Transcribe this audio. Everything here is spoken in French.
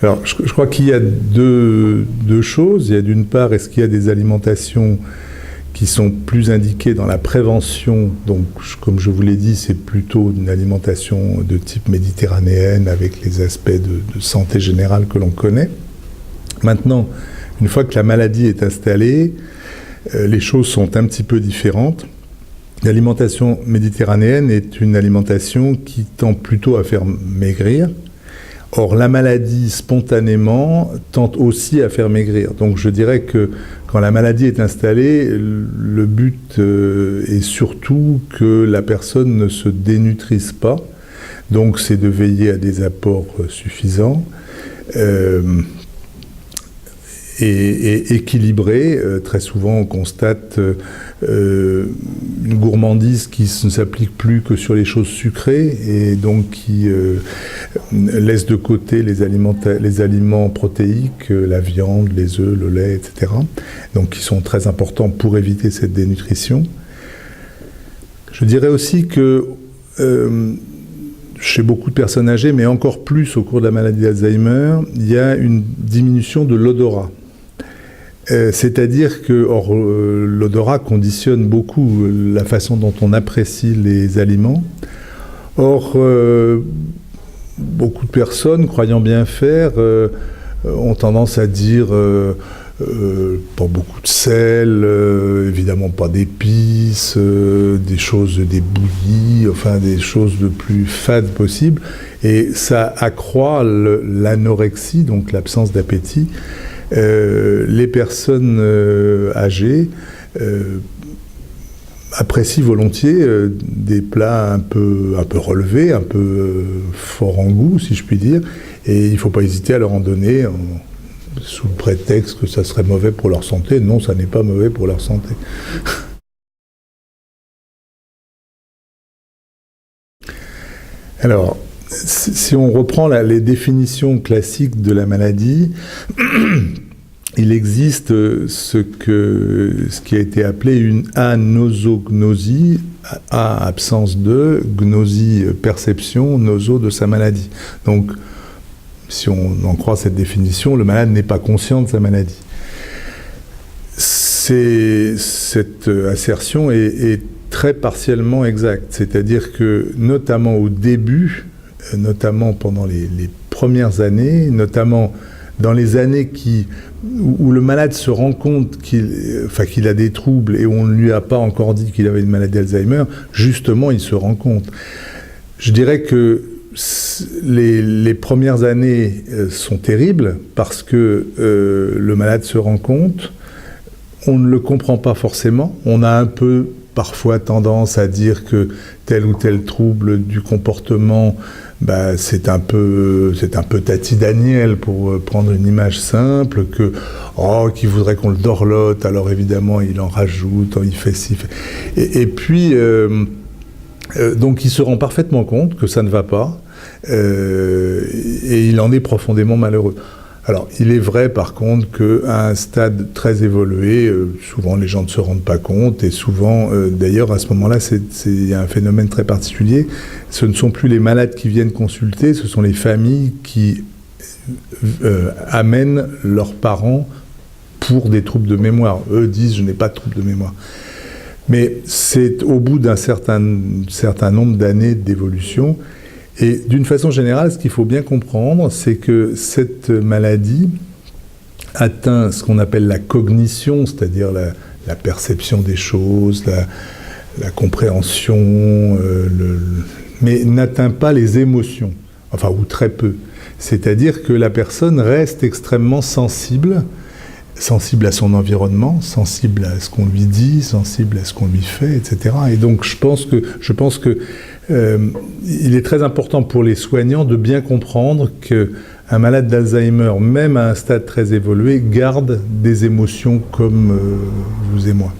Alors, je crois qu'il y a deux choses. Il y a d'une part, est-ce qu'il y a des alimentations qui sont plus indiquées dans la prévention? Donc, comme je vous l'ai dit, c'est plutôt une alimentation de type méditerranéenne avec les aspects de santé générale que l'on connaît. Maintenant, une fois que la maladie est installée, les choses sont un petit peu différentes. L'alimentation méditerranéenne est une alimentation qui tend plutôt à faire maigrir. Or, la maladie, spontanément, tente aussi à faire maigrir. Donc, je dirais que quand la maladie est installée, le but est surtout que la personne ne se dénutrisse pas. Donc, c'est de veiller à des apports suffisants et équilibrés. Très souvent, on constate une gourmandise qui ne s'applique plus que sur les choses sucrées et donc qui laisse de côté les aliments protéiques, la viande, les œufs, le lait, etc. Donc qui sont très importants pour éviter cette dénutrition. Je dirais aussi que chez beaucoup de personnes âgées, mais encore plus au cours de la maladie d'Alzheimer, il y a une diminution de l'odorat. C'est-à-dire que l'odorat conditionne beaucoup la façon dont on apprécie les aliments. Or, beaucoup de personnes, croyant bien faire, ont tendance à dire pas beaucoup de sel, évidemment pas d'épices, des choses, des bouillies, enfin des choses le plus fades possible. Et ça accroît l'anorexie, donc l'absence d'appétit. Les personnes âgées apprécient volontiers des plats un peu relevés, un peu forts en goût, si je puis dire, et il ne faut pas hésiter à leur en donner sous le prétexte que ça serait mauvais pour leur santé. Non, ça n'est pas mauvais pour leur santé. Alors, si on reprend les définitions classiques de la maladie, il existe ce qui a été appelé une anosognosie, absence de, gnosie perception, noso de sa maladie. Donc, si on en croit cette définition, le malade n'est pas conscient de sa maladie. Cette assertion est très partiellement exacte, c'est-à-dire que notamment au début, notamment pendant les premières années, notamment dans les années où le malade se rend compte qu'il a des troubles et on ne lui a pas encore dit qu'il avait une maladie d'Alzheimer, justement il se rend compte. Je dirais que les premières années sont terribles parce que le malade se rend compte, on ne le comprend pas forcément, on a un peu parfois tendance à dire que tel ou tel trouble du comportement, c'est un peu Tati Daniel, pour prendre une image simple, qu'il voudrait qu'on le dorlote, alors évidemment il en rajoute, il fait ci, et puis donc il se rend parfaitement compte que ça ne va pas, et il en est profondément malheureux. Alors, il est vrai, par contre, qu'à un stade très évolué, souvent les gens ne se rendent pas compte, et souvent, d'ailleurs, à ce moment-là, il y a un phénomène très particulier. Ce ne sont plus les malades qui viennent consulter, ce sont les familles qui amènent leurs parents pour des troubles de mémoire. Eux disent « je n'ai pas de troubles de mémoire ». Mais c'est au bout d'un certain nombre d'années d'évolution. Et d'une façon générale, ce qu'il faut bien comprendre, c'est que cette maladie atteint ce qu'on appelle la cognition, c'est-à-dire la perception des choses, la compréhension, mais n'atteint pas les émotions, enfin, ou très peu. C'est-à-dire que la personne reste extrêmement sensible à son environnement, sensible à ce qu'on lui dit, sensible à ce qu'on lui fait, etc. Et donc je pense que il est très important pour les soignants de bien comprendre qu'un malade d'Alzheimer, même à un stade très évolué, garde des émotions comme vous et moi.